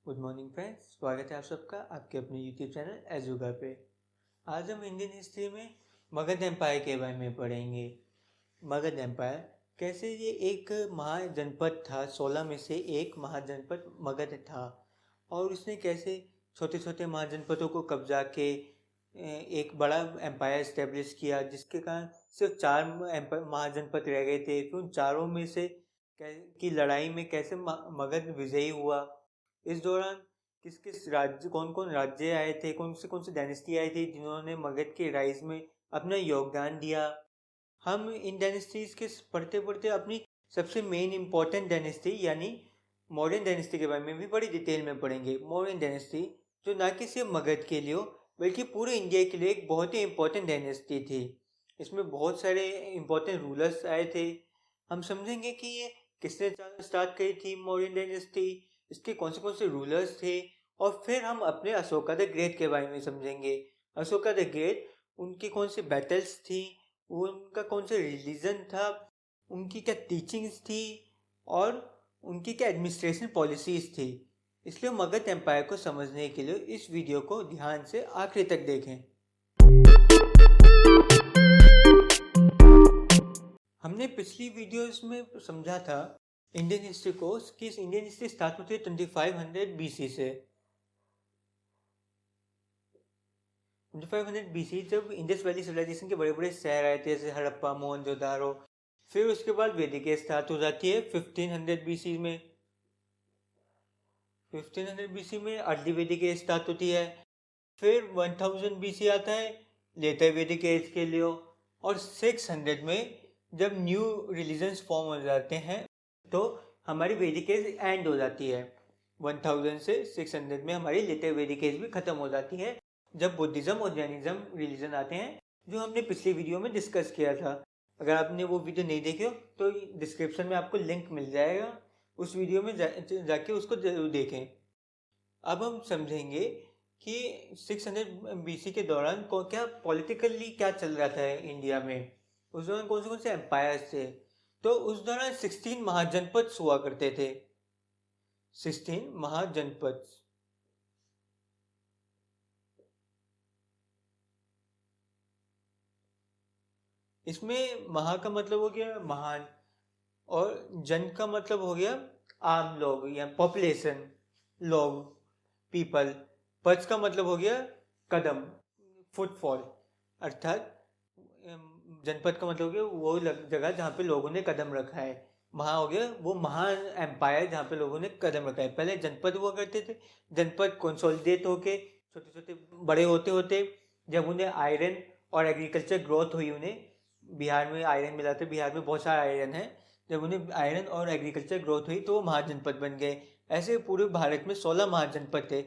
Good morning friends, स्वागत है आप सबका आपके अपने यूट्यूब चैनल एजुगा पे। आज हम इंडियन हिस्ट्री में मगध एम्पायर के बारे में पढ़ेंगे। मगध एम्पायर कैसे ये एक महाजनपद था, 16 में से एक महाजनपद मगध था और उसने कैसे छोटे छोटे महाजनपदों को कब्जा के एक बड़ा एम्पायर इस्टेब्लिश किया, जिसके कारण सिर्फ चार महाजनपद रह गए थे। फिर उन चारों में से की लड़ाई में कैसे मगध विजयी हुआ। इस दौरान किस किस राज्य कौन कौन राज्य आए थे, कौन सी डायनेस्टी आई थी जिन्होंने मगध के राइज में अपना योगदान दिया। हम इन डायनेस्टीज के पढ़ते पढ़ते अपनी सबसे मेन इंपॉर्टेंट डायनेस्टी यानी मौर्यन डायनेस्टी के बारे में भी बड़ी डिटेल में पढ़ेंगे। मौर्यन डायनेस्टी जो ना कि सिर्फ मगध के लिए बल्कि पूरे इंडिया के लिए एक बहुत ही इंपॉर्टेंट डायनेस्टी थी। इसमें बहुत सारे इंपॉर्टेंट रूलर्स आए थे। हम समझेंगे कि ये किसने स्टार्ट करी थी मौर्यन डायनेस्टी, इसके कौन से रूलर्स थे, और फिर हम अपने अशोका द ग्रेट के बारे में समझेंगे। अशोका द ग्रेट, उनकी कौन सी बैटल्स थी, उनका कौन सा रिलीजन था, उनकी क्या टीचिंग्स थी और उनकी क्या एडमिनिस्ट्रेशन पॉलिसीज थी। इसलिए मगध एम्पायर को समझने के लिए इस वीडियो को ध्यान से आखिरी तक देखें। हमने पिछली वीडियोस में समझा था इंडियन हिस्ट्री को कि इंडियन हिस्ट्री स्टार्ट होती है 2500 बीसी से। 2500 बीसी जब इंडस वैली सिविलाइजेशन के बड़े बड़े शहर आए थे, जैसे हड़प्पा, मोहनजोदारो। फिर उसके बाद वैदिक एज स्टार्ट हो जाती है 1500 बीसी में। 1500 बीसी में अर्ली वैदिक एज स्टार्ट होती है। फिर 1000 बीसी आता है लेटर वैदिक एज के लिए, और 600 में जब न्यू रिलीजन्स फॉर्म हो जाते हैं तो हमारी वैदिक एज एंड हो जाती है। 1000 से 600 में हमारी लेटर वैदिक एज भी खत्म हो जाती है, जब बुद्धिज्म और जैनिज्म रिलीजन आते हैं, जो हमने पिछली वीडियो में डिस्कस किया था। अगर आपने वो वीडियो नहीं देखी हो तो डिस्क्रिप्शन में आपको लिंक मिल जाएगा, उस वीडियो में जाके उसको जरूर देखें। अब हम समझेंगे कि 600 बीसी के दौरान क्या पॉलिटिकली क्या चल रहा था इंडिया में। उस दौरान कौन से एम्पायर्स थे। तो उस दौरान 16 महाजनपद हुआ करते थे। 16 महाजनपद। इसमें महा का मतलब हो गया महान, और जन का मतलब हो गया आम लोग या पॉपुलेशन, लोग, पीपल। पच का मतलब हो गया कदम, फुटफॉल, अर्थात जनपद का मतलब हो गया वो जगह जहाँ पे लोगों ने कदम रखा है। महा हो गया वो महान एम्पायर जहाँ पे लोगों ने कदम रखा है। पहले जनपद हुआ करते थे। जनपद कंसोलिडेट होके छोटे छोटे बड़े होते होते जब उन्हें आयरन और एग्रीकल्चर ग्रोथ हुई, उन्हें बिहार में आयरन मिला था, बिहार में बहुत सारा आयरन है। जब उन्हें आयरन और एग्रीकल्चर ग्रोथ हुई तो वो महाजनपद बन गए। ऐसे पूरे भारत में 16 महाजनपद थे।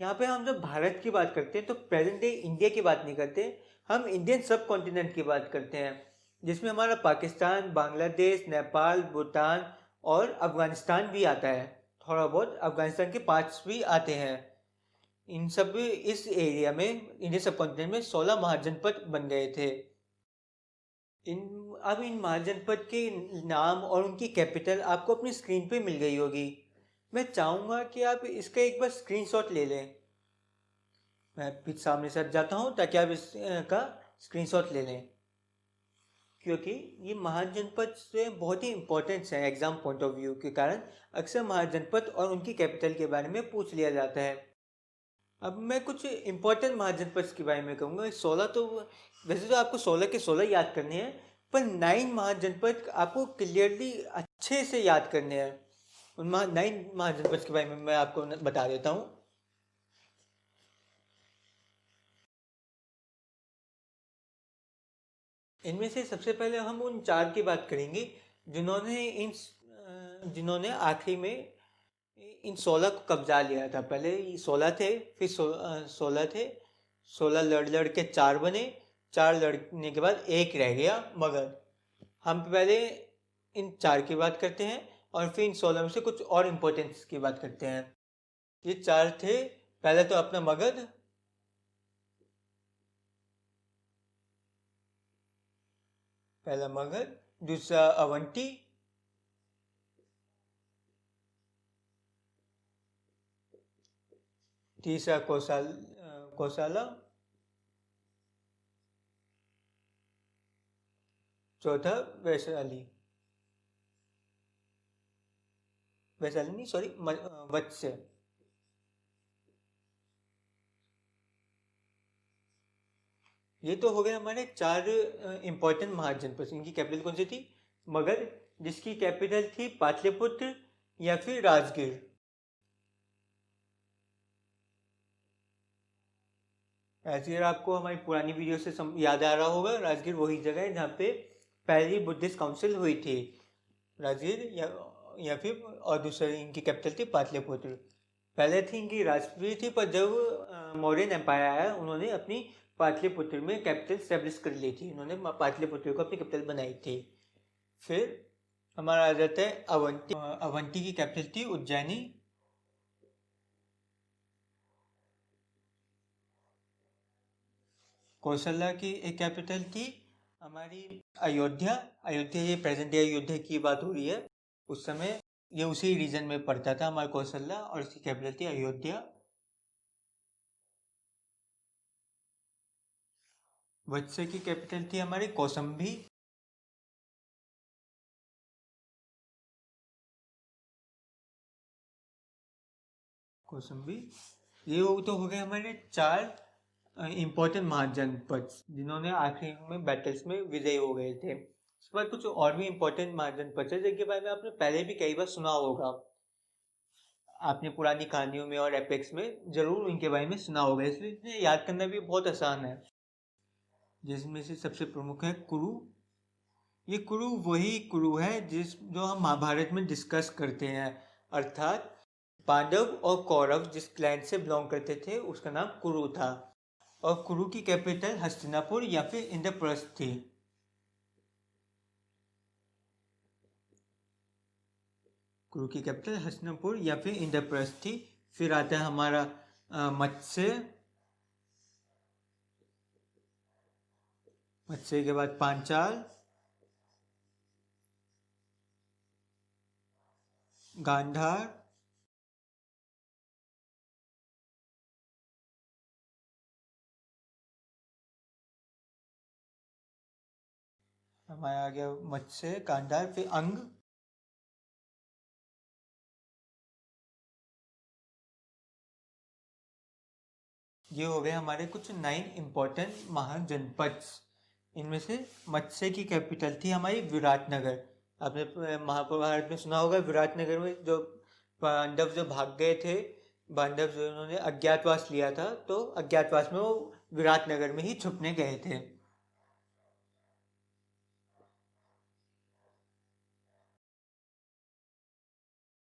यहाँ पे हम जब भारत की बात करते हैं तो प्रेजेंट डे इंडिया की बात नहीं करते, हम इंडियन सब कॉन्टिनेंट की बात करते हैं, जिसमें हमारा पाकिस्तान, बांग्लादेश, नेपाल, भूटान और अफगानिस्तान भी आता है। थोड़ा बहुत अफगानिस्तान के पार्ट्स भी आते हैं। इन सब इस एरिया में इंडियन सब कॉन्टिनेंट में 16 महाजनपद बन गए थे। अब इन महाजनपद के नाम और उनकी कैपिटल आपको अपनी स्क्रीन पे मिल गई होगी। मैं चाहूँगा कि आप इसका एक बार स्क्रीनशॉट ले लें। मैं सामने से हट जाता हूँ ताकि आप इसका स्क्रीनशॉट ले लें, क्योंकि ये महाजनपद से बहुत ही इंपॉर्टेंस है एग्जाम पॉइंट ऑफ व्यू के कारण। अक्सर महाजनपद और उनकी कैपिटल के बारे में पूछ लिया जाता है। अब मैं कुछ इंपॉर्टेंट महाजनपद के बारे में कहूँगा। 16 तो वैसे तो आपको 16 के 16 याद करने हैं, पर 9 महाजनपद आपको क्लियरली अच्छे से याद करने हैं। उन 9 महाजनपद के बारे में मैं आपको बता देता हूँ। इनमें से सबसे पहले हम उन 4 की बात करेंगे जिन्होंने आखिरी में इन 16 को कब्जा लिया था। पहले 16 थे, फिर 16 थे, 16 लड़ लड़ के 4 बने, 4 लड़ने के बाद एक रह गया मगध। हम पहले इन 4 की बात करते हैं और फिर इन 16 में से कुछ और इम्पोर्टेंस की बात करते हैं। ये 4 थे, पहले तो अपना मगध, पहला मगध, दूसरा अवंती, तीसरा कोसाला, चौथा वैशाली, वैशाली नहीं सॉरी, वत्स्य। ये तो हो गए हमारे चार इंपॉर्टेंट महाजनपद। इनकी कैपिटल कौन सी थी? मगध, जिसकी कैपिटल थी पाटलिपुत्र या फिर राजगीर। राजगीर आपको हमारी पुरानी वीडियो से याद आ रहा होगा, राजगीर वही जगह है जहाँ पे पहली बुद्धिस्ट काउंसिल हुई थी। राजगीर या फिर, और दूसरी इनकी कैपिटल थी पाटलिपुत्र। पहले थी इनकी राजगीर थी, पर जब मौर्यन एम्पायर आया उन्होंने अपनी पाटलिपुत्र में कैपिटल स्टेब्लिश कर ली थी। उन्होंने पाटलिपुत्र को अपनी कैपिटल बनाई थी। फिर हमारा आ जाता है अवंती। अवंती की कैपिटल थी उज्जैनी। कौशल्या की एक कैपिटल थी हमारी अयोध्या। अयोध्या, ये प्रेजेंट डे अयोध्या की बात हो रही है। उस समय ये उसी रीजन में पड़ता था हमारा कौशल्या, और इसकी कैपिटल थी अयोध्या। वत्स की कैपिटल थी हमारी कौसंबी। कौसंबी। ये तो हो गए हमारे चार इंपॉर्टेंट महाजनपद जिन्होंने आखिरी में बैटल्स में विजयी हो गए थे। उसके बाद कुछ और भी इंपॉर्टेंट महाजनपद है जिनके बारे में आपने पहले भी कई बार सुना होगा। आपने पुरानी कहानियों में और एपिक्स में जरूर इनके बारे में सुना होगा, इसलिए इन्हें याद करना भी बहुत आसान है। जिसमें से सबसे प्रमुख है कुरु। ये कुरु वही कुरु है जो हम महाभारत में डिस्कस करते हैं, अर्थात पांडव और कौरव जिस क्लैन से बिलोंग करते थे उसका नाम कुरु था। और कुरु की कैपिटल हस्तिनापुर या फिर इंद्रप्रस्थ थी। कुरु की कैपिटल हस्तिनापुर या फिर इंद्रप्रस्थ थी। फिर आता है हमारा मत्स्य। मत्स्य के बाद पांचाल, गांधार, हमारा आ गया मत्स्य, गांधार, फिर अंग। ये हो गए हमारे कुछ 9 इंपॉर्टेंट महाजनपद। इनमें से मत्स्य की कैपिटल थी हमारी विराटनगर। आपने महाभारत में सुना होगा, विराटनगर में जो पांडव जो भाग गए थे, पांडव जो उन्होंने अज्ञातवास लिया था, तो अज्ञातवास में वो विराटनगर में ही छुपने गए थे।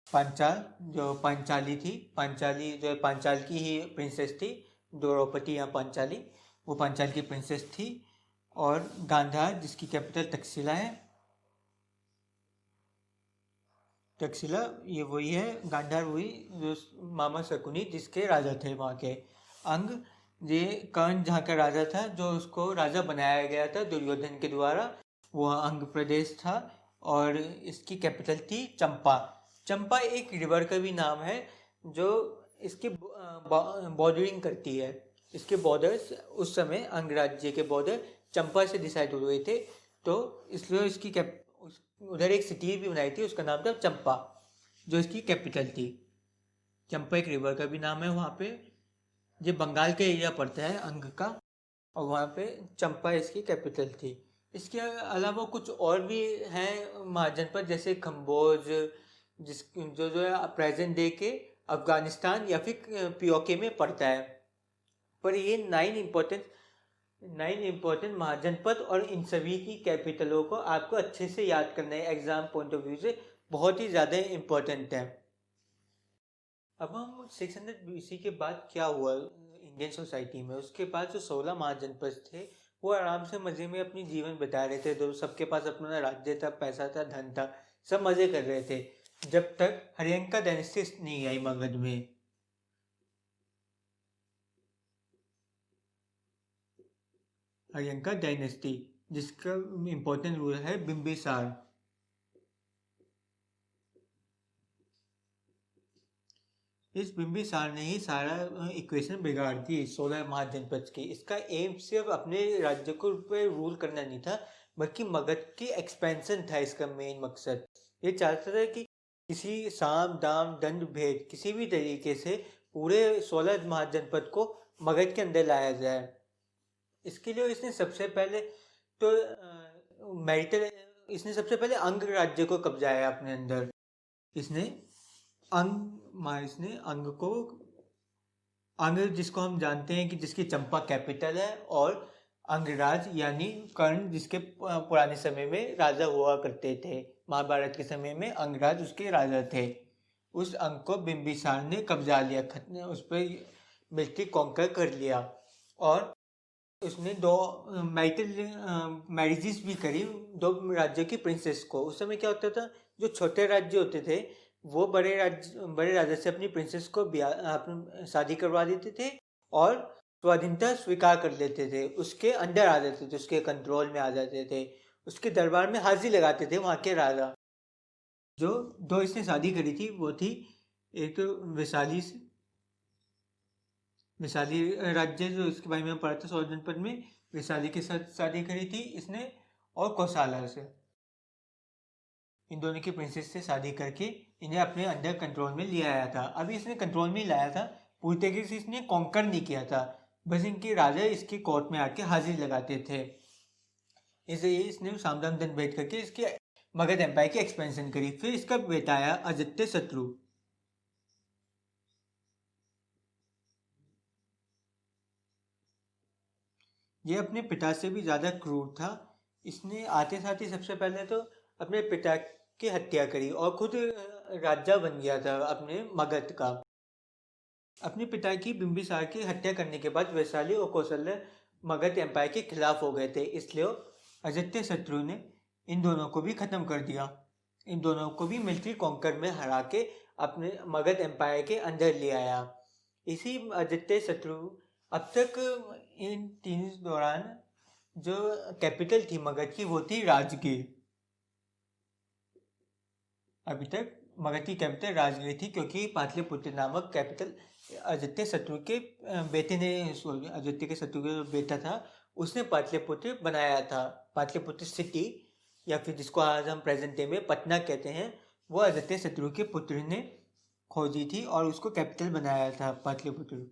पांचाल, जो पांचाली थी, पांचाली जो पांचाल की ही प्रिंसेस थी, द्रौपदी या पांचाली, वो पांचाल की प्रिंसेस थी। और गांधार जिसकी कैपिटल तक्षशिला है। तक्षशिला ये वही है, गांधार वही जो मामा शकुनी जिसके राजा थे वहाँ के। अंग, ये कर्ण जहाँ का राजा था, जो उसको राजा बनाया गया था दुर्योधन के द्वारा, वह अंग प्रदेश था। और इसकी कैपिटल थी चंपा। चंपा एक रिवर का भी नाम है जो इसके बॉर्डरिंग करती है। इसके बॉर्डर्स उस समय अंग राज्य के बॉर्डर चंपा से डिसाइड हुए थे, तो इसलिए इसकी उधर एक सिटी भी बनाई थी, उसका नाम था चंपा, जो इसकी कैपिटल थी। चंपा एक रिवर का भी नाम है वहाँ पे। ये बंगाल का एरिया पड़ता है अंग का, और वहाँ पे चंपा इसकी कैपिटल थी। इसके अलावा कुछ और भी हैं महाजनपद, जैसे खम्बोज, जो है प्रेजेंट डे के अफगानिस्तान या फिर पीओके में पड़ता है। पर ये 9 इंपॉर्टेंट महाजनपद, और इन सभी की कैपिटलों को आपको अच्छे से याद करना है, एग्जाम पॉइंट ऑफ व्यू से बहुत ही ज़्यादा इम्पोर्टेंट है। अब हम 600 BC के बाद क्या हुआ इंडियन सोसाइटी में, उसके बाद जो 16 महाजनपद थे वो आराम से मज़े में अपनी जीवन बिता रहे थे। तो सबके पास अपना राज्य था, पैसा था, धन था, सब मज़े कर रहे थे, जब तक हरियंका डायनेस्टी नहीं आई मगध में। हरियंका डायनेस्टी जिसका इम्पोर्टेंट रूल है बिम्बिसार। इस बिंबिसार ने ही सारा इक्वेशन बिगाड़ दी 16 महाजनपद की। इसका एम सिर्फ अपने राज्य को पे रूल करना नहीं था, बल्कि मगध की एक्सपेंशन था इसका मेन मकसद। ये चाहता था कि किसी साम दाम दंड भेद किसी भी तरीके से पूरे 16 महाजनपद को मगध के अंदर लाया जाए। इसके लिए इसने सबसे पहले तो मैरिटल इसने सबसे पहले अंग राज्य को कब्जाया अपने अंदर। इसने इसने अंग जिसको हम जानते हैं कि जिसकी चंपा कैपिटल है, और अंगराज यानी कर्ण जिसके पुराने समय में राजा हुआ करते थे। महाभारत के समय में अंगराज उसके राजा थे। उस अंग को बिंबिसार ने कब्जा लिया, उस पर मिलिट्री कॉन्कर कर लिया, और उसने दो मैरिजेस भी करी दो राज्यों की प्रिंसेस को। उस समय क्या होता था, जो छोटे राज्य होते थे वो बड़े राजा से अपनी प्रिंसेस को शादी करवा देते थे और स्वाधीनता स्वीकार कर लेते थे, उसके अंडर आ जाते थे, उसके कंट्रोल में आ जाते थे, उसके दरबार में हाजिर लगाते थे वहाँ के राजा। जो दो इसने शादी करी थी वो थी, एक तो वैशाली राज्य जो इसके बारे में पढ़ा था 16 जनपद में, वैशाली के साथ शादी करी थी इसने, और कौशाला से। इन दोनों की प्रिंसेस से शादी करके इन्हें अपने अंडर कंट्रोल में ले आया था। अभी इसने कंट्रोल में लाया था, पूरी तरीके से इसने कॉन्कर नहीं किया था, बस इनके राजा इसकी कोर्ट में आके हाजिर लगाते थे। इसलिए इसने सामदान दंड भेद करके इसके मगध एम्पायर की एक्सपेंशन करी। फिर इसका बेटा आया अजित्य शत्रु। ये अपने पिता से भी ज़्यादा क्रूर था। इसने आते साथ ही सबसे पहले तो अपने पिता की हत्या करी और खुद राजा बन गया था अपने मगध का। अपने पिता की बिंबिसार की हत्या करने के बाद वैशाली और कौशल्य मगध एम्पायर के खिलाफ हो गए थे, इसलिए अजित्य शत्रु ने इन दोनों को भी खत्म कर दिया। इन दोनों को भी मिलिट्री कॉन्कर में हरा के अपने मगध एम्पायर के अंदर ले आया। इसी आदित्य शत्रु अब तक इन तीन दौरान जो कैपिटल थी मगध की वो थी राजगीर। अभी तक मगध की कैपिटल राजगीर थी, क्योंकि पाटलिपुत्र नामक कैपिटल आदित्य शत्रु के बेटे ने, आदित्य के शत्रु का बेटा था उसने पाटलिपुत्र बनाया था। पाटलिपुत्र सिटी, या फिर जिसको आज हम प्रेजेंट डे में पटना कहते हैं, वो आदित्य शत्रु के पुत्र ने खोजी थी और उसको कैपिटल बनाया था पाटलिपुत्र।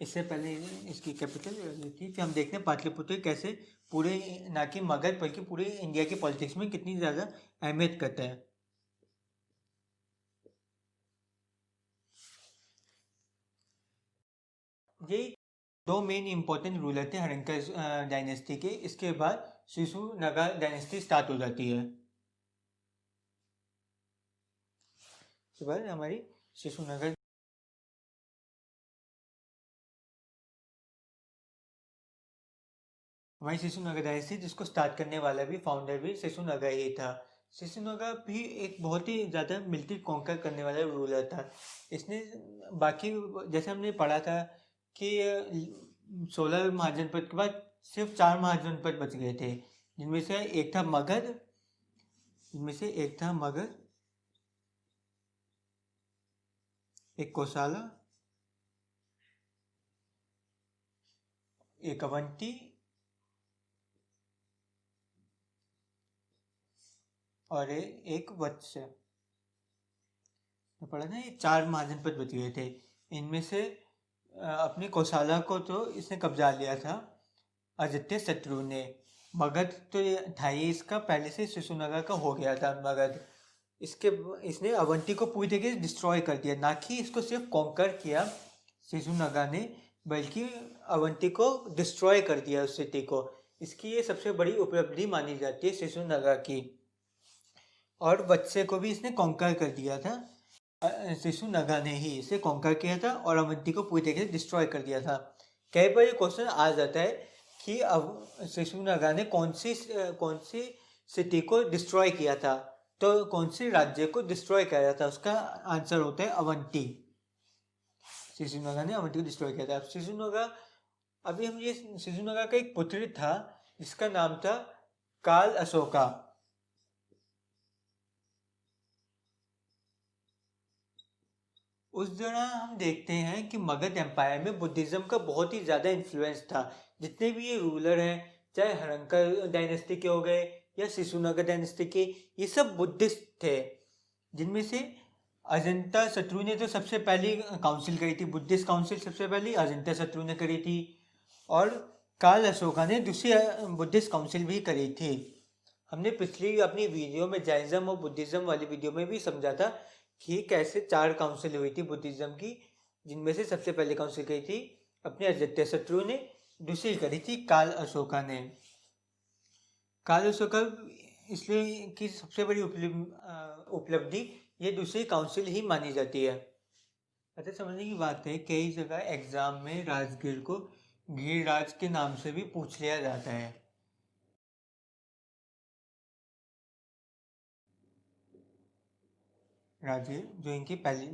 इससे पहले इसकी कैपिटल थी। फिर हम देखते हैं पाटलिपुत्र कैसे पूरे ना कि मगध बल्कि पूरे इंडिया के पॉलिटिक्स में कितनी ज़्यादा अहमियत करता है। ये दो मेन इंपॉर्टेंट रूलर थे हड़प्पा डायनेस्टी के। इसके बाद शिशुनागा डायनेस्टी स्टार्ट हो जाती है। इसके बाद हमारी शिशुनागा शिशुनागा डायनेस्टी, जिसको स्टार्ट करने वाला भी फाउंडर भी शिशुनागा ही था। शिशुनागा भी एक बहुत ही ज़्यादा मिलिट्री कॉन्कर करने वाला रूलर था। इसने बाकी जैसे हमने पढ़ा था कि 16 महाजनपद के बाद सिर्फ 4 महाजनपद बच गए थे, जिनमें से एक था मगध, एक कोसाला, एक अवंती और एक वत्स। तो पढ़ा ना, ये 4 महाजनपद बच गए थे। इनमें से अपनी कौशाला को तो इसने कब्जा लिया था आदित्य शत्रु ने। मगध तो था ही इसका पहले से, शिशुनागा का हो गया था मगध। इसने अवंती को पूरी तरीके से डिस्ट्रॉय कर दिया, ना कि इसको सिर्फ कॉन्कर किया शिशुनागा ने, बल्कि अवंती को डिस्ट्रॉय कर दिया उस सिटी को। इसकी ये सबसे बड़ी उपलब्धि मानी जाती है शिशुनागा की। और वत्से को भी इसने कॉन्कर कर दिया था। शिशुनागा ने ही इसे कॉन्कर किया था और अवंती को पूरी तरीके से डिस्ट्रॉय कर दिया था। कई बार ये क्वेश्चन आ जाता है कि अब शिशुनागा ने कौन सी सिटी को डिस्ट्रॉय किया था, तो कौन से राज्य को डिस्ट्रॉय किया था, उसका आंसर होता है अवंती। शिशुनागा ने अवंती को डिस्ट्रॉय किया था। शिशुनागा का एक पुत्र था जिसका नाम था काल अशोका। उस दौरान हम देखते हैं कि मगध एम्पायर में बुद्धिज्म का बहुत ही ज़्यादा इन्फ्लुएंस था। जितने भी ये रूलर हैं, चाहे हरंकर डायनेस्टी के हो गए या शिशुनगर डायनेस्टी के, ये सब बुद्धिस्ट थे। जिनमें से अजंता शत्रु ने तो सबसे पहली काउंसिल करी थी, बुद्धिस्ट काउंसिल सबसे पहली अजंता शत्रु ने करी थी, और काल अशोका ने दूसरी बुद्धिस्ट काउंसिल भी करी थी। हमने पिछली अपनी वीडियो में जैनिज्म और बुद्धिज्म वाली वीडियो में भी समझा था कि कैसे 4 काउंसिल हुई थी बुद्धिज्म की, जिनमें से सबसे पहले काउंसिल करी थी अपने अजंता शत्रु ने, दूसरी करी थी काल अशोका ने। काल अशोका इसलिए की सबसे बड़ी उपलब्धि ये दूसरी काउंसिल ही मानी जाती है। अच्छा, समझने की बात है, कई जगह एग्जाम में राजगीर को गिरिराज के नाम से भी पूछ लिया जाता है। राजगीर जो इनकी पहली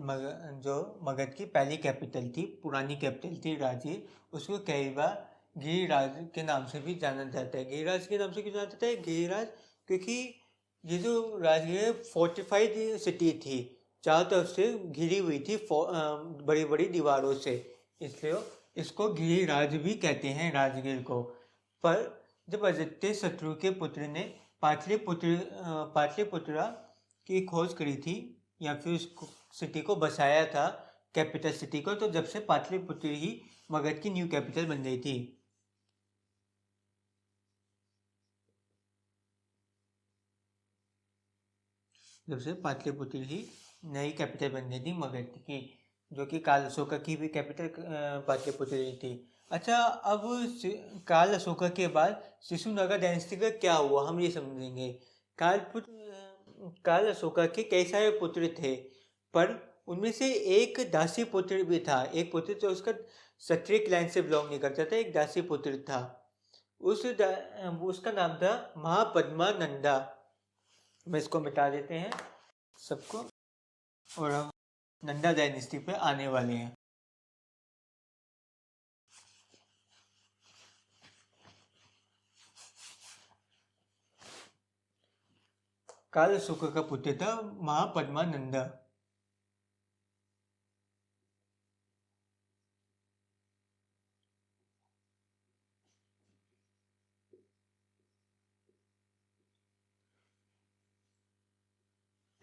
जो मगध की पहली कैपिटल थी, पुरानी कैपिटल थी राजगीर, उसको कई बार गिरिराज के नाम से भी जाना जाता है। गिरिराज के नाम से क्यों जाना जाता है? गिरिराज क्योंकि ये जो राजगीर फोर्टिफाइड सिटी थी, चारों तरफ से घिरी हुई थी बड़ी बड़ी दीवारों से, इसलिए इसको गिरिराज भी कहते हैं राजगीर को। पर जब अजित शत्रु के पुत्र ने पाटलिपुत्रा की खोज करी थी या फिर उस सिटी को बसाया था, कैपिटल सिटी को, तो जब से पाटलिपुत्र ही मगध की न्यू कैपिटल बन गई थी। जब से पाटलिपुत्र ही नई कैपिटल बन गई थी मगध की, जो कि काल अशोका की भी कैपिटल पाटलिपुत्र ही थी। अच्छा, अब काल अशोका के बाद शिशुनगर डायनेस्टी का क्या हुआ, हम ये समझेंगे। काल अशोका के कई सारे पुत्र थे, पर उनमें से एक दासी पुत्र भी था। एक पुत्र तो उसका क्षत्रिय क्लैन से बिलोंग नहीं करता था, एक दासी पुत्र था। उसका नाम था महापद्मानंदा। मैं इसको मिटा देते हैं सबको, और हम नंदा डायनेस्टी पे आने वाले हैं। काल अशोका का पुत्र था महापद्मानंदा।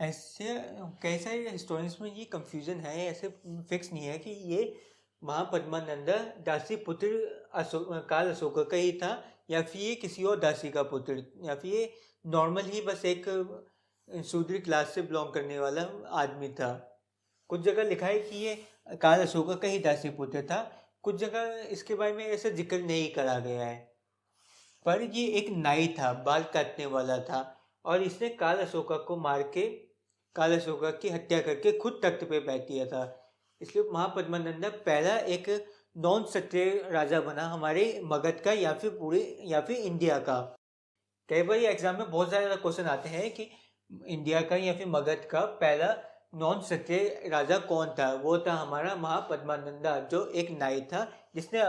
ऐसे कई सारे हिस्टोरियंस में ये कंफ्यूजन है, ऐसे फिक्स नहीं है कि ये महापद्मानंदा दासी पुत्र काल अशोका का ही था, या फिर ये किसी और दासी का पुत्र, या फिर ये नॉर्मल ही बस एक शूद्र क्लास से बिलोंग करने वाला आदमी था। कुछ जगह लिखा है कि ये काल अशोका का ही दासी पुत्र था, कुछ जगह इसके बारे में ऐसा जिक्र नहीं करा गया है। पर ये एक नाई था, बाल काटने वाला था, और इसने काल अशोका को मार के काल अशोका की हत्या करके खुद तख्त पे बैठ दिया था। इसलिए महापद्मानंदा पहला एक नॉन क्षत्रिय राजा बना हमारे मगध का, या फिर इंडिया का। कई बार ये एग्जाम में बहुत ज़्यादा क्वेश्चन आते हैं कि इंडिया का या फिर मगध का पहला नॉन क्षत्रिय राजा कौन था। वो था हमारा महापद्मानंदा, जो एक नाई था, जिसने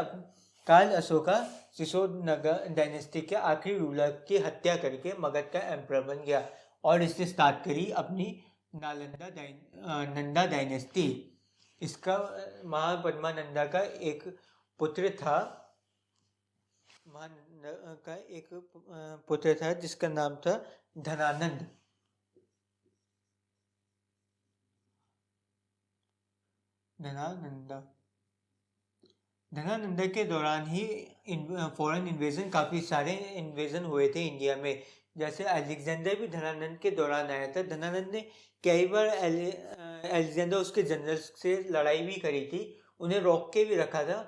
काल अशोका शिशुनगर डायनेस्टी के आखिरी रूलर की हत्या करके मगध का एम्परर बन गया, और इसने स्टार्ट करी अपनी नंदा डायनेस्टी। इसका महापद्मानंदा का एक पुत्र था, जिसका नाम था धनानंद। धनानंदा के दौरान ही फॉरेन इन्वेजन, काफ़ी सारे इन्वेजन हुए थे इंडिया में। जैसे अलेक्जेंडर भी धनानंद के दौरान आया था। धनानंद ने कई बार अलेक्जेंडर उसके जनरल से लड़ाई भी करी थी, उन्हें रोक के भी रखा था,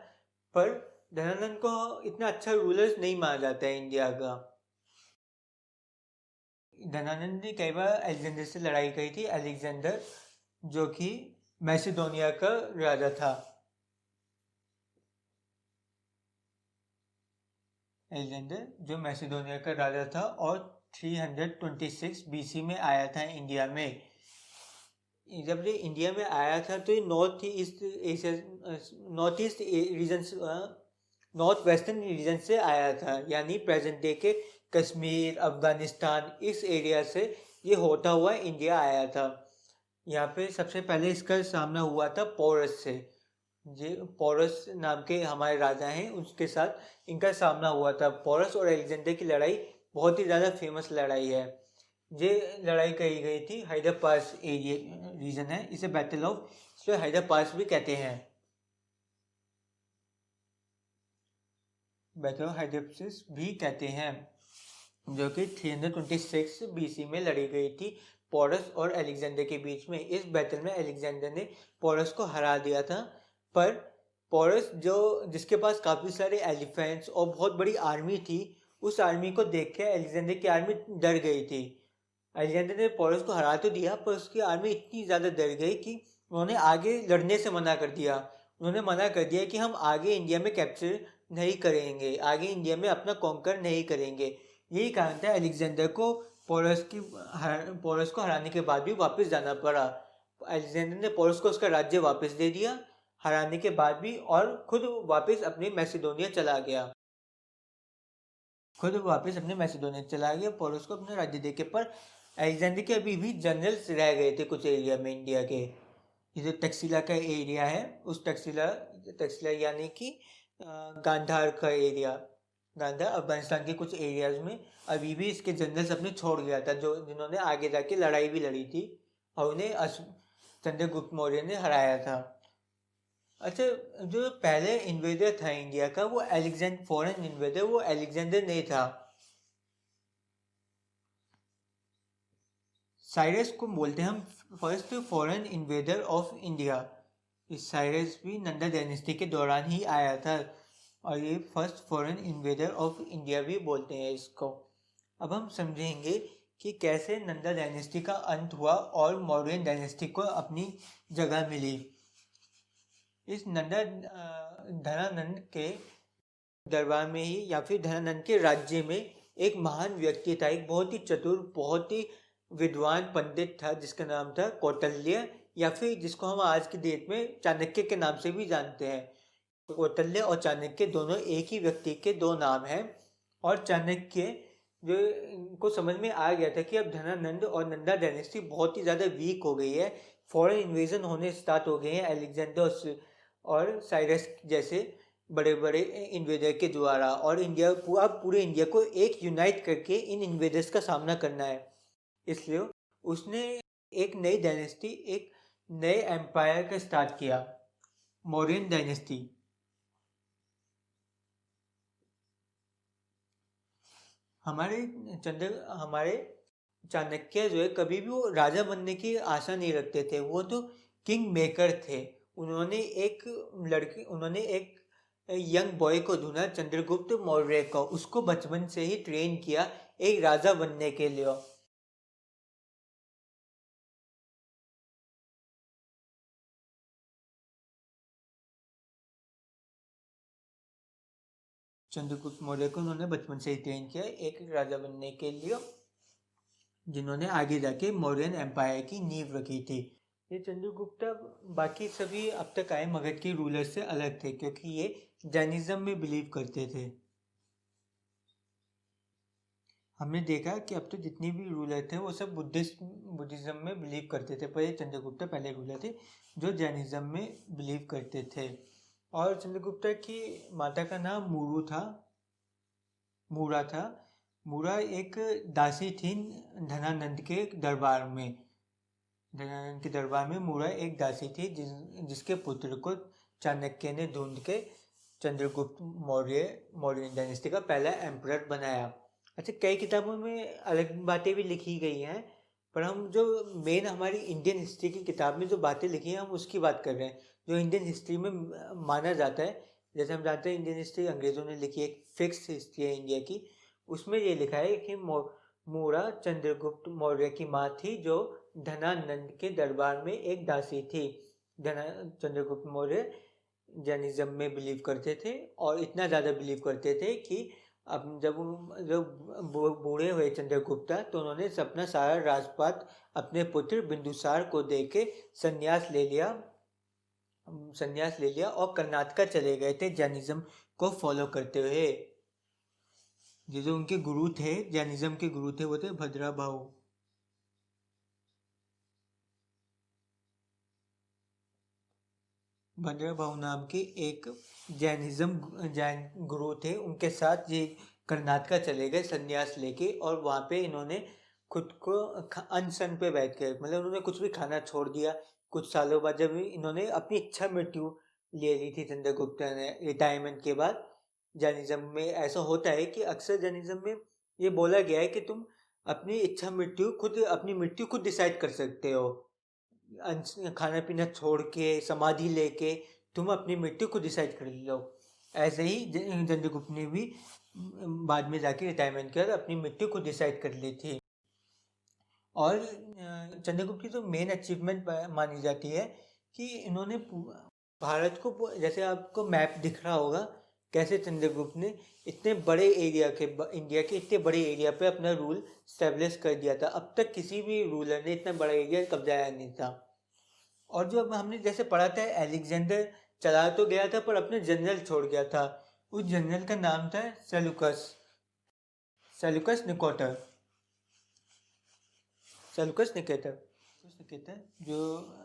पर धनानंद को इतना अच्छा रूलर नहीं माना जाता है इंडिया का। धनानंद ने कई बार अलेक्जेंडर से लड़ाई करी थी। अलेक्जेंडर जो कि मैसिडोनिया का राजा था। अलेक्जेंडर जो मैसिडोनिया का राजा था और 326 बीसी में आया था इंडिया में। जब ये इंडिया में आया था तो ये north east region north western region से आया था, यानी प्रेजेंट डे के कश्मीर, अफगानिस्तान, इस एरिया से ये होता हुआ इंडिया आया था। यहाँ पे सबसे पहले इसका सामना हुआ था पोरस से। ये पोरस नाम के हमारे राजा हैं, उसके साथ इनका सामना हुआ था। पोरस और अलेक्जेंडर की लड़ाई बहुत ही ज़्यादा फेमस लड़ाई है। ये लड़ाई कही गई थी हैदर पास एरिया रीजन है, इसे बैटल ऑफ हैदर पास भी कहते हैं। बैटल ऑफ हाइडेप्सिस भी कहते हैं, जो कि 326 बीसी में लड़ी गई थी पोरस और अलेक्जेंडर के बीच में। इस बैटल में अलेक्जेंडर ने पोरस को हरा दिया था, पर पोरस जिसके पास काफ़ी सारे एलिफेंट्स और बहुत बड़ी आर्मी थी, उस आर्मी को देख के अलेक्जेंडर की आर्मी डर गई थी। अलेक्जेंडर ने पोरस को हरा तो दिया, पर उसकी आर्मी इतनी ज़्यादा डर गई कि उन्होंने आगे लड़ने से मना कर दिया। उन्होंने मना कर दिया कि हम आगे इंडिया में कैप्चर नहीं करेंगे, आगे इंडिया में अपना कॉन्कर नहीं करेंगे। यही कारण था अलेक्जेंडर को पोरस को हराने के बाद भी वापस जाना पड़ा। अलेक्जेंडर ने पोरस को उसका राज्य वापस दे दिया हराने के बाद भी, और खुद वापस अपने मैसिडोनिया चला गया। पोरस को अपना राज्य देके, पर अलेक्जेंडर के अभी भी जनरल्स रह गए थे कुछ एरिया में इंडिया के। ये जो तक्षशिला का एरिया है, उस तक्षशिला यानी कि गांधार का एरिया, गांधार अफगानिस्तान के कुछ एरियाज में अभी भी इसके जनरल्स अपने छोड़ गया था, जिन्होंने आगे जाके लड़ाई भी लड़ी थी और उन्हें चंद्रगुप्त मौर्य ने हराया था। अच्छा, जो पहले इन्वेडर था इंडिया का, वो फॉरेन इन्वेडर, वो अलेक्जेंडर नहीं था। साइरस को बोलते हैं हम first foreign invader of India. इस साइरस भी नंदा डायनेस्टी के दौरान ही आया था, और ये first foreign invader of India भी बोलते हैं इसको। अब हम समझेंगे कि कैसे नंदा डायनेस्टी का अंत हुआ और मौर्यन डायनेस्टी को अपनी जगह मिली। इस धनानंद के दरबार में ही, या फिर धनानंद के राज्य में, एक महान व्यक्ति था, एक बहुत ही चतुर, बहुत ही विद्वान पंडित था, जिसका नाम था कौटिल्य, या फिर जिसको हम आज की डेट में चाणक्य के नाम से भी जानते हैं। कौटिल्य और चाणक्य दोनों एक ही व्यक्ति के दो नाम हैं। और चाणक्य को समझ में आ गया था कि अब धनानंद और नंदा डायनेस्टी बहुत ही ज़्यादा वीक हो गई है, फॉरेन इन्वेजन होने स्टार्ट हो गए हैं अलेक्जेंडर और साइरस जैसे बड़े बड़े इन्वेडर के द्वारा, और पूरे इंडिया को एक यूनाइट करके इन इन्वेडर्स का सामना करना है। इसलिए उसने एक नई डायनेस्टी, एक नए एम्पायर का स्टार्ट किया, मौर्यन डायनेस्टी। हमारे चाणक्य जो है, कभी भी वो राजा बनने की आशा नहीं रखते थे, वो तो किंग मेकर थे। उन्होंने एक यंग बॉय को ढूंढा, चंद्रगुप्त मौर्य को, उसको बचपन से ही ट्रेन किया एक राजा बनने के लिए। चंद्रगुप्त मौर्य को उन्होंने बचपन से ही ट्रेन किया एक राजा बनने के लिए, जिन्होंने आगे जाके मौर्यन एम्पायर की नींव रखी थी। ये चंद्रगुप्त बाकी सभी अब तक आए मगध के रूलर से अलग थे, क्योंकि ये जैनिज्म में बिलीव करते थे। हमने देखा कि अब तो जितने भी रूलर थे वो सब बुद्धिज्म में बिलीव करते थे, पर ये चंद्रगुप्त पहले रूलर थे जो जैनिज्म में बिलीव करते थे। और चंद्रगुप्त की माता का नाम मूरा था। मूरा एक दासी थी धनानंद के दरबार में। धनानंद के दरबार में मूरा एक दासी थी, जिसके पुत्र को चाणक्य ने ढूंढ के चंद्रगुप्त मौर्य डायनेस्टी का पहला एम्परर बनाया। अच्छा, कई किताबों में अलग बातें भी लिखी गई हैं, पर हम जो मेन हमारी इंडियन हिस्ट्री की किताब में जो बातें लिखी हैं, हम उसकी बात कर रहे हैं, जो इंडियन हिस्ट्री में माना जाता है। जैसे हम जानते हैं इंडियन हिस्ट्री अंग्रेज़ों ने लिखी, एक फिक्स हिस्ट्री है इंडिया की। उसमें ये लिखा है कि मूरा चंद्रगुप्त मौर्य की माँ थी, जो धनानंद के दरबार में एक दासी थी। चंद्रगुप्त मौर्य जैनिज्म में बिलीव करते थे, और इतना ज़्यादा बिलीव करते थे कि अब जब बूढ़े हुए चंद्रगुप्ता, तो उन्होंने अपना सारा राजपाट अपने पुत्र बिंदुसार को देके संन्यास ले लिया और कर्नाटका चले गए थे जैनिज्म को फॉलो करते हुए। ये जो उनके गुरु थे, जैनिज्म के गुरु थे, वो थे भद्रभाऊ। भद्रभाऊ नाम के एक जैन गुरु थे। उनके साथ ये कर्नाटका चले गए संन्यास लेके, और वहाँ पे इन्होंने खुद को अनशन पे बैठ के, मतलब उन्होंने कुछ भी खाना छोड़ दिया। कुछ सालों बाद जब इन्होंने अपनी इच्छा मृत्यु ले ली थी चंद्रगुप्त ने रिटायरमेंट के बाद। जैनिज्म में ऐसा होता है कि अक्सर जैनिज्म में ये बोला गया है कि तुम अपनी मृत्यु खुद डिसाइड कर सकते हो। खाना पीना छोड़ के, समाधि लेके तुम अपनी मृत्यु को डिसाइड कर लो। ऐसे ही चंद्रगुप्त ने भी बाद में जाके रिटायरमेंट कर अपनी मृत्यु को डिसाइड कर ली थी। और चंद्रगुप्त की जो मेन अचीवमेंट मानी जाती है कि इन्होंने भारत को, जैसे आपको मैप दिख रहा होगा, कैसे चंद्रगुप्त ने इतने बड़े एरिया के, इंडिया के इतने बड़े एरिया पे अपना रूल स्टेब्लिश कर दिया था। अब तक किसी भी रूलर ने इतना बड़ा एरिया कब्जाया नहीं था। और जो अब हमने जैसे पढ़ा था, एलेक्जेंडर चला तो गया था पर अपने जनरल छोड़ गया था। उस जनरल का नाम था Seleucus, Seleucus Nicator, Seleucus Nicator, जो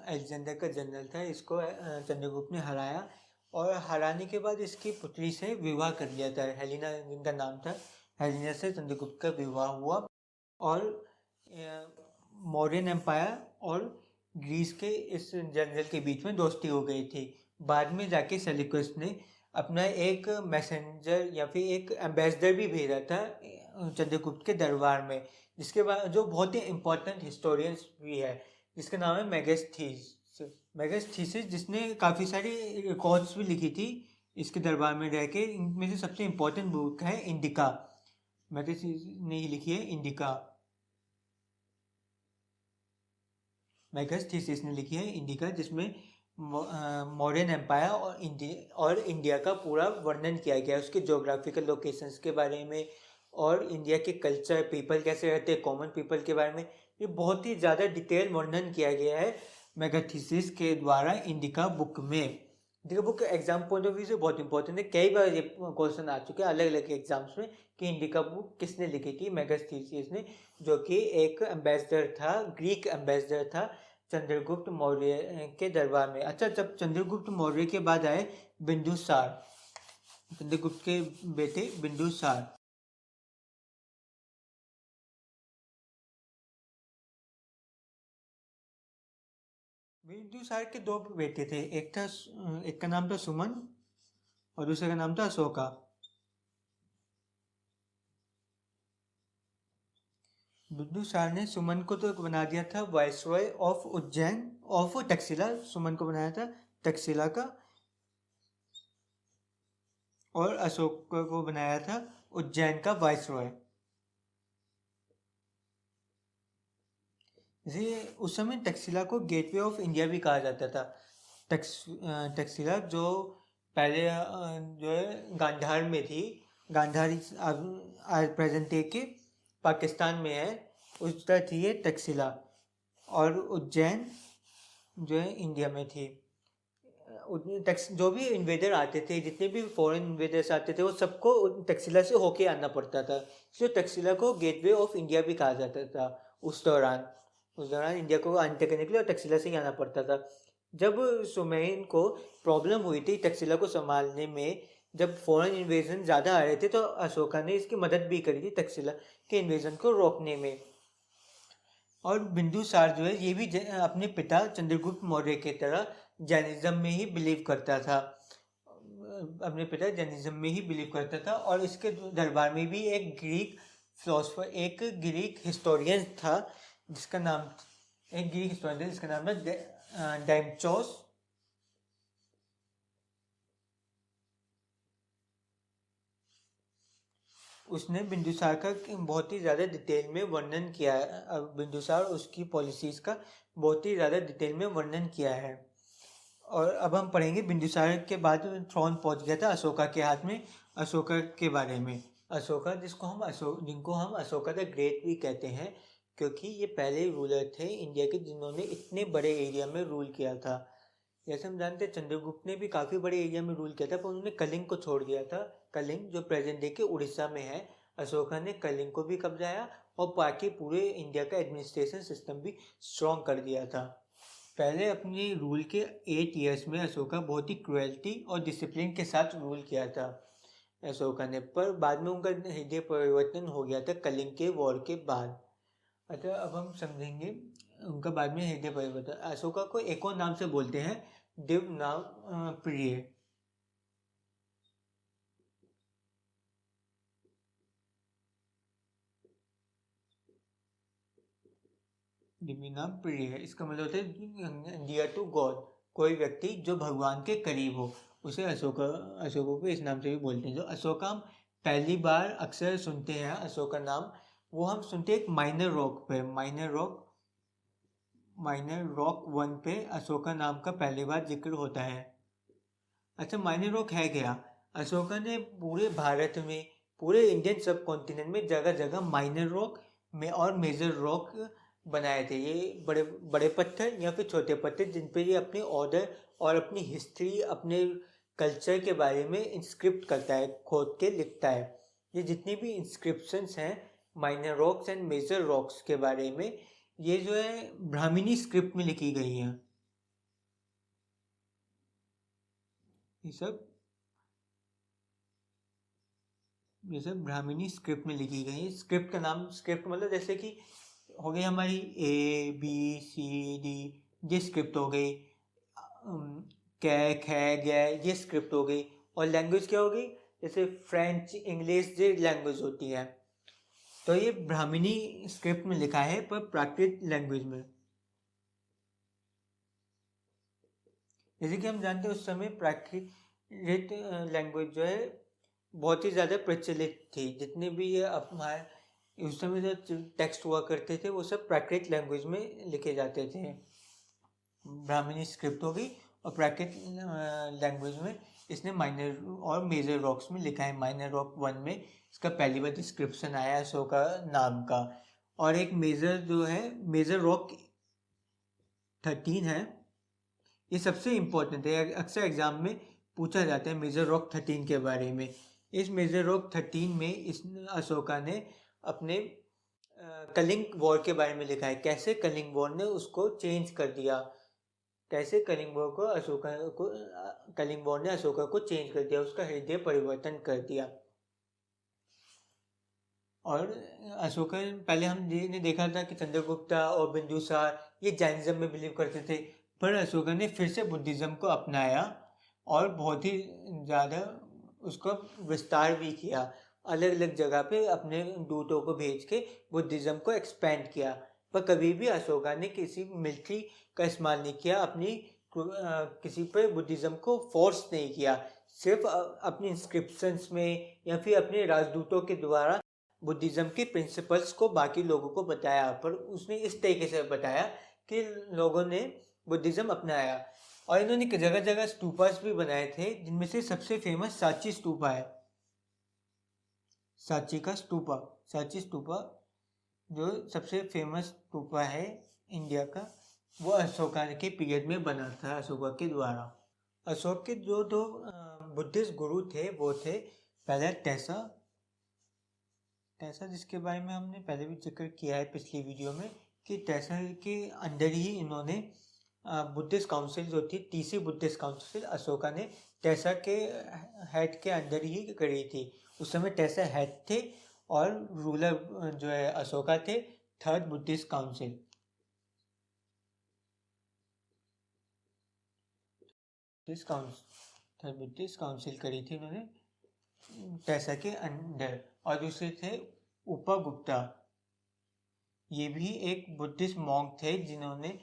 अलेक्जेंडर का जनरल था। इसको चंद्रगुप्त ने हराया, और हराने के बाद इसकी पुत्री से विवाह कर लिया था, हेलिना जिनका नाम था। हेलिना से चंद्रगुप्त का विवाह हुआ, और मौर्यन एम्पायर और ग्रीस के इस जनरल के बीच में दोस्ती हो गई थी। बाद में जाके सेल्यूकस ने अपना एक मैसेंजर या फिर एक एम्बेसडर भी भेजा था चंद्रगुप्त के दरबार में, जिसके बाद जो बहुत ही इम्पोर्टेंट हिस्टोरियंस भी है, जिसका नाम है मेगास्थीसिस, जिसने काफ़ी सारी रिकॉर्ड्स भी लिखी थी इसके दरबार में रह के। इनमें से सबसे इम्पोर्टेंट बुक है इंडिका। मेगास्थीसिस ने ही लिखी है इंडिका। मेगास्थीसिस ने लिखी है इंडिका, जिसमें मौर्यन एम्पायर और इंडिया का पूरा वर्णन किया गया है, उसके जोग्राफिकल लोकेशंस के बारे में, और इंडिया के कल्चर, पीपल कैसे रहते हैं, कॉमन पीपल के बारे में। ये बहुत ही ज़्यादा डिटेल वर्णन किया गया है मेगास्थीसिस के द्वारा इंडिका बुक में। Indica book exam point of view से बहुत इंपॉर्टेंट है। कई बार ये क्वेश्चन आ चुके हैं अलग अलग एग्जाम्स में कि इंडिका बुक किसने लिखी थी। मेगास्थीसिस ने, जो कि एक एम्बेसडर था, ग्रीक एम्बेसडर था चंद्रगुप्त मौर्य के दरबार में। अच्छा, जब चंद्रगुप्त मौर्य के बाद आए बिंदुसार, चंद्रगुप्त के बेटे बिंदुसार। बिंदुसार के दो बेटे थे, एक का नाम था सुमन और दूसरे का नाम था अशोका। बिंदुसार ने सुमन को तो बना दिया था viceroy of Ujjain, of Takshashila, Suman को बनाया था तक्षशिला का, और अशोक को बनाया था उज्जैन का वाइसरॉय। जैसे उस समय तक्षशिला को गेटवे ऑफ इंडिया भी कहा जाता था। तक्षशिला जो पहले जो है गांधार में थी, गांधार आज प्रेजेंट डे के पाकिस्तान में है, उस तरह थी ये तक्षशिला। और उज्जैन जो है इंडिया में थी। जो भी इन्वेडर आते थे, जितने भी फॉरेन इन्वेडर्स आते थे, वो सबको तक्षशिला से होके आना पड़ता था, इसलिए तक्षशिला को गेटवे ऑफ इंडिया भी कहा जाता था। उस दौरान इंडिया को एंटर करने के लिए तक्षशिला से ही आना पड़ता था। जब सुमैन को प्रॉब्लम हुई थी तक्षशिला को संभालने में, जब फॉरेन इन्वेजन ज़्यादा आ रहे थे, तो अशोका ने इसकी मदद भी करी थी तक्षशिला के इन्वेजन को रोकने में। और बिंदुसार जो है ये भी अपने पिता चंद्रगुप्त मौर्य की तरह जैनिज्म में ही बिलीव करता था, अपने पिता जैनिज्म में ही बिलीव करता था। और इसके दरबार में भी एक ग्रीक फिलोसफर, एक ग्रीक हिस्टोरियन था जिसका नाम, एक ग्रीक हिस्टोरियन जिसका नाम था डाइमचोस। उसने बिंदुसार का बहुत ही ज़्यादा डिटेल में वर्णन किया है। बिंदुसार उसकी पॉलिसीज़ का बहुत ही ज़्यादा डिटेल में वर्णन किया है। और अब हम पढ़ेंगे बिंदुसार के बाद थ्रोन पहुंच गया था अशोका के हाथ में, अशोका के बारे में। अशोका जिनको हम अशोका द ग्रेट भी कहते हैं, क्योंकि ये पहले रूलर थे इंडिया के जिन्होंने इतने बड़े एरिया में रूल किया था। जैसे हम जानते हैं चंद्रगुप्त ने भी काफ़ी बड़े एरिया में रूल किया था, पर उन्होंने कलिंग को छोड़ दिया था। कलिंग जो प्रेजेंट डे के उड़ीसा में है, अशोका ने कलिंग को भी कब्जाया और बाकी पूरे इंडिया का एडमिनिस्ट्रेशन सिस्टम भी स्ट्रॉन्ग कर दिया था। पहले अपने रूल के 8 ईयर्स में अशोका बहुत ही क्रुएल्टी और डिसिप्लिन के साथ रूल किया था अशोका ने, पर बाद में उनका हृदय परिवर्तन हो गया था कलिंग के वॉर के बाद। अच्छा, अब हम समझेंगे उनका बाद में हृदय परिवर्तन। अशोका को एक और नाम से बोलते हैं, दिव्य नाम प्रिय। दिव्य नाम प्रिय है, इसका मतलब होता है डियर टू गॉड, कोई व्यक्ति जो भगवान के करीब हो उसे अशोका अशोका को इस नाम से भी बोलते हैं। जो अशोका हम पहली बार अक्सर सुनते हैं अशोका नाम, वो हम सुनते हैं एक माइनर रॉक पे, माइनर रॉक 1 पे अशोका नाम का पहली बार जिक्र होता है। अच्छा, माइनर रॉक है क्या? अशोका ने पूरे भारत में, पूरे इंडियन सब कॉन्टिनेंट में जगह जगह माइनर रॉक में और मेजर रॉक बनाए थे। ये बड़े बड़े पत्थर या फिर छोटे पत्थर जिन पे ये अपने ऑर्डर और अपनी हिस्ट्री, अपने कल्चर के बारे में इंस्क्रिप्ट करता है, खोद के लिखता है। ये जितनी भी इंस्क्रिप्शंस हैं minor rocks and major rocks के बारे में, ये जो है ब्राह्मणी स्क्रिप्ट में लिखी गई हैं। ये सब ब्राह्मणी स्क्रिप्ट में लिखी गई है। स्क्रिप्ट का नाम, स्क्रिप्ट मतलब जैसे कि हो गई हमारी ABCD, ये स्क्रिप्ट हो गई। कै ख ग, ये स्क्रिप्ट हो गई। और लैंग्वेज क्या हो गई? जैसे फ्रेंच, इंग्लिश, ये लैंग्वेज होती है। तो ये ब्राह्मणी स्क्रिप्ट में लिखा है, पर प्राकृत लैंग्वेज में। जैसे कि हम जानते हैं उस समय प्राकृत लैंग्वेज जो है बहुत ही ज़्यादा प्रचलित थी। जितने भी ये हमारे उस समय जो टेक्स्ट हुआ करते थे वो सब प्राकृत लैंग्वेज में लिखे जाते थे। ब्राह्मणी स्क्रिप्ट हो गई और प्राकृत लैंग्वेज में इसने माइनर और मेजर रॉक्स में लिखा है। माइनर रॉक 1 में इसका पहली बार डिस्क्रिप्शन आया अशोका नाम का। और एक मेजर जो है, मेजर रॉक 13 है, ये सबसे इम्पोर्टेंट है। अक्सर एग्जाम में पूछा जाता है मेजर रॉक 13 के बारे में। इस मेजर रॉक 13 में इस अशोका ने अपने कलिंग वॉर के बारे में लिखा है। कैसे कलिंग वॉर ने उसको चेंज कर दिया, कैसे कलिंग वॉर को कलिंग वॉर ने अशोका को चेंज कर दिया, उसका हृदय परिवर्तन कर दिया। और अशोका, पहले हमने देखा था कि चंद्रगुप्ता और बिंदुसार ये जैनिज्म में बिलीव करते थे, पर अशोका ने फिर से बुद्धिज्म को अपनाया और बहुत ही ज़्यादा उसको विस्तार भी किया। अलग अलग जगह पे अपने दूतों को भेज के बुद्धिज्म को एक्सपेंड किया। पर कभी भी अशोका ने किसी मिलिट्री का इस्तेमाल नहीं किया, किसी पे बुद्धिज्म को फोर्स नहीं किया। सिर्फ अपनी इंस्क्रिप्शंस में या फिर अपने राजदूतों के द्वारा बुद्धिज्म के प्रिंसिपल्स को बाकी लोगों को बताया। पर उसने इस तरीके से बताया कि लोगों ने बुद्धिज्म अपनाया। और इन्होंने जगह जगह स्तूपास भी बनाए थे, जिनमें से सबसे फेमस सांची स्तूपा है। सांची का स्तूपा, सांची स्तूपा जो सबसे फेमस स्तूपा है इंडिया का, वो अशोका के पीरियड में बना था अशोका के द्वारा। अशोक के जो दो बुद्धिस्ट गुरु थे वो थे, पहले टेसा, जिसके बारे में हमने पहले भी जिक्र किया है पिछली वीडियो में, कि टेसा के अंदर ही इन्होंने बुद्धिस्ट काउंसिल जो थी, तीसरी बुद्धिस्ट काउंसिल अशोका ने टेसा के हेड के अंदर ही करी थी। उस समय टेसा हेड थे और रूलर जो है अशोका थे, third Buddhist council. Third Buddhist council करी थी उन्होंने टेसा के अंदर। और दूसरे थे उपगुप्ता, ये भी एक बुद्धिस्ट मॉन्क थे जिन्होंने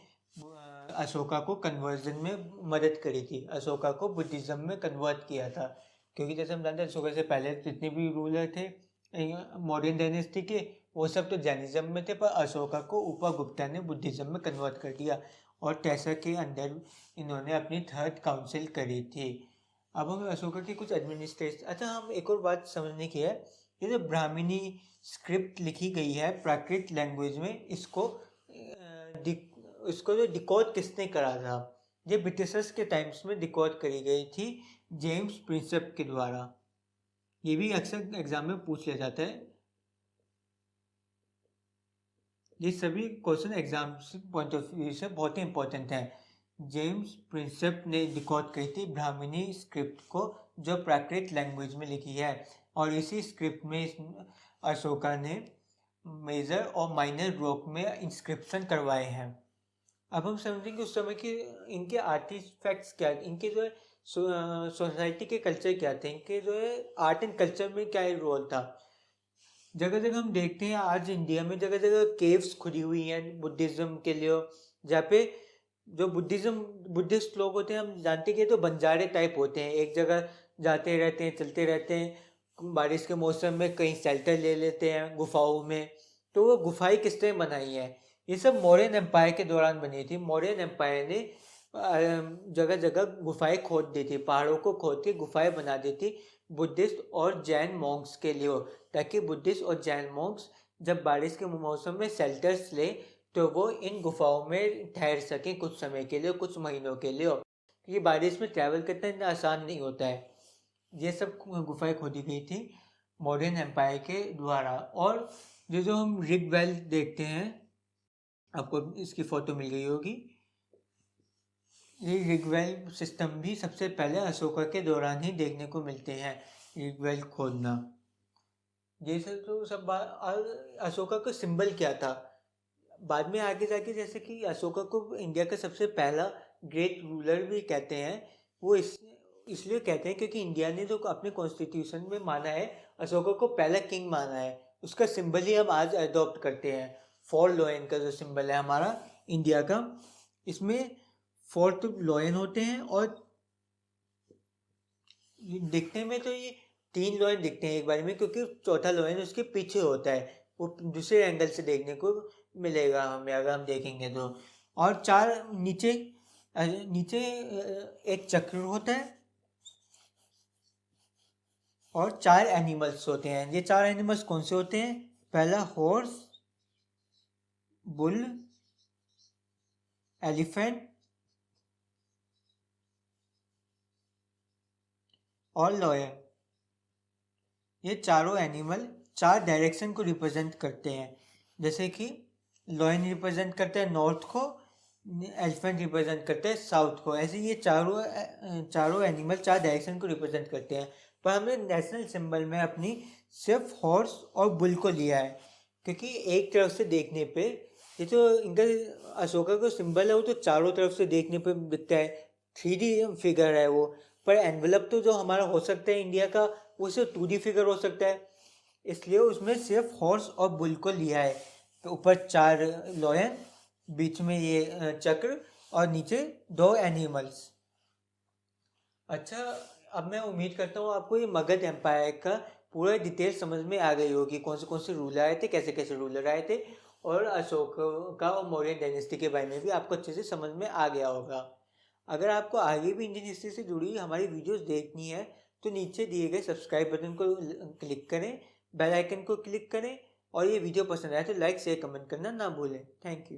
अशोका को कन्वर्जन में मदद करी थी, अशोका को बुद्धिज्म में कन्वर्ट किया था। क्योंकि जैसे हम जानते हैं अशोका से पहले जितने भी रूलर थे मौर्यन डायनेस्टी के, वो सब तो जैनिज्म में थे, पर अशोका को उपगुप्ता ने बुद्धिज्म में कन्वर्ट कर दिया और टेसा के अंदर इन्होंने अपनी थर्ड काउंसिल करी थी। अब हमें अशोका की कुछ एडमिनिस्ट्रेशन, अच्छा हम एक और बात समझने की है, ये जो ब्राह्मणी स्क्रिप्ट लिखी गई है प्राकृत लैंग्वेज में, इसको जो डिकोड किसने करा था? ये ब्रिटिशर्स के टाइम्स में डिकोड करी गई थी जेम्स प्रिंसेप के द्वारा। ये भी अक्सर एग्जाम में पूछ लिया जाता है, ये सभी question exam point of view से बहुत ही इंपॉर्टेंट हैं। जेम्स प्रिंसेप ने डिकोड की थी ब्राह्मणी स्क्रिप्ट को, जो प्राकृत लैंग्वेज में लिखी है, और इसी स्क्रिप्ट में अशोका ने मेजर और माइनर ब्लॉक में इंस्क्रिप्शन करवाए हैं। अब हम समझेंगे उस समय के इनके आर्टिफैक्ट्स क्या, इनके जो है सोसाइटी के कल्चर क्या थे, इनके जो है आर्ट एंड कल्चर में क्या रोल था। जगह जगह हम देखते हैं आज इंडिया में जगह जगह केव्स खुदी हुई हैं बुद्धिज्म के लिए, जहाँ पे जो बुद्धिस्ट लोग होते हैं, हम जानते हैं कि तो बंजारे टाइप होते हैं, एक जगह जाते रहते हैं, चलते रहते हैं, बारिश के मौसम में कहीं शेल्टर ले लेते हैं गुफाओं में। तो वो गुफाएं किस तरह बनाई है, ये सब मौर्यन एम्पायर के दौरान बनी थी। मौर्यन एम्पायर ने जगह जगह गुफाएं खोद दी थी, पहाड़ों को खोद के गुफाएं बना दी थी बुद्धिस्ट और जैन मॉन्क्स के लिए, ताकि बुद्धिस्ट और जैन मॉन्क्स जब बारिश के मौसम में शेल्टर्स ले तो वो इन गुफाओं में ठहर सकें कुछ समय के लिए, कुछ महीनों के लिए, क्योंकि बारिश में ट्रैवल करना इतना आसान नहीं होता है। ये सब गुफाएं खोदी गई थी मौर्यन एम्पायर के द्वारा। और जो हम रिग वेल देखते हैं, आपको इसकी फोटो मिल गई होगी, ये रिगवेल सिस्टम भी सबसे पहले अशोका के दौरान ही देखने को मिलते हैं। रिगवेल खोदना, ये सब अशोका का सिंबल क्या था, बाद में आगे जाके जैसे कि अशोका को इंडिया का सबसे पहला ग्रेट रूलर भी कहते हैं। वो इसलिए कहते हैं क्योंकि इंडिया ने जो अपने कॉन्स्टिट्यूशन में माना है, अशोका को पहला किंग माना है, उसका सिंबल ही हम आज अडॉप्ट करते हैं। 4 लॉयन का जो सिंबल है हमारा इंडिया का, इसमें 4 लॉयन होते हैं, और दिखने में तो ये 3 लॉयन दिखते हैं एक बार में, क्योंकि चौथा लॉयन उसके पीछे होता है, वो दूसरे एंगल से देखने को मिलेगा हमें अगर हम देखेंगे तो। और 4 नीचे नीचे एक चक्र होता है, और 4 एनिमल्स होते हैं। ये 4 एनिमल्स कौन से होते हैं? पहला हॉर्स, बुल, एलिफेंट और लॉयन। ये चारों एनिमल 4 डायरेक्शन को रिप्रेजेंट करते हैं, जैसे कि लॉयन रिप्रेजेंट करता है नॉर्थ को, एलिफेंट रिप्रेजेंट करता है साउथ को। ऐसे ये चारों एनिमल 4 डायरेक्शन को रिप्रेजेंट करते हैं। पर हमने नेशनल सिंबल में अपनी सिर्फ हॉर्स और बुल को लिया है, क्योंकि एक तरफ से देखने पे ये जो इनका अशोका का सिंबल है वो तो चारों तरफ से देखने पे दिखता है, 3D फिगर है वो, पर एनवलप तो जो हमारा हो सकता है इंडिया का, वो सिर्फ 2D फिगर हो सकता है, इसलिए उसमें सिर्फ हॉर्स और बुल को लिया है। तो ऊपर 4 लॉयन, बीच में ये चक्र, और नीचे 2 एनिमल्स। अच्छा, अब मैं उम्मीद करता हूँ आपको ये मगध एम्पायर का पूरा डिटेल समझ में आ गई होगी, कौन से रूलर आए थे, कैसे कैसे रूलर आए थे, और अशोक का और मौर्य डायनेस्टी के बारे में भी आपको अच्छे से समझ में आ गया होगा। अगर आपको आगे भी इंडियन हिस्ट्री से जुड़ी हमारी वीडियोस देखनी है तो नीचे दिए गए सब्सक्राइब बटन को क्लिक करें, बेल आइकन को क्लिक करें, और ये वीडियो पसंद आए तो लाइक शेयर कमेंट करना ना भूलें। Thank you.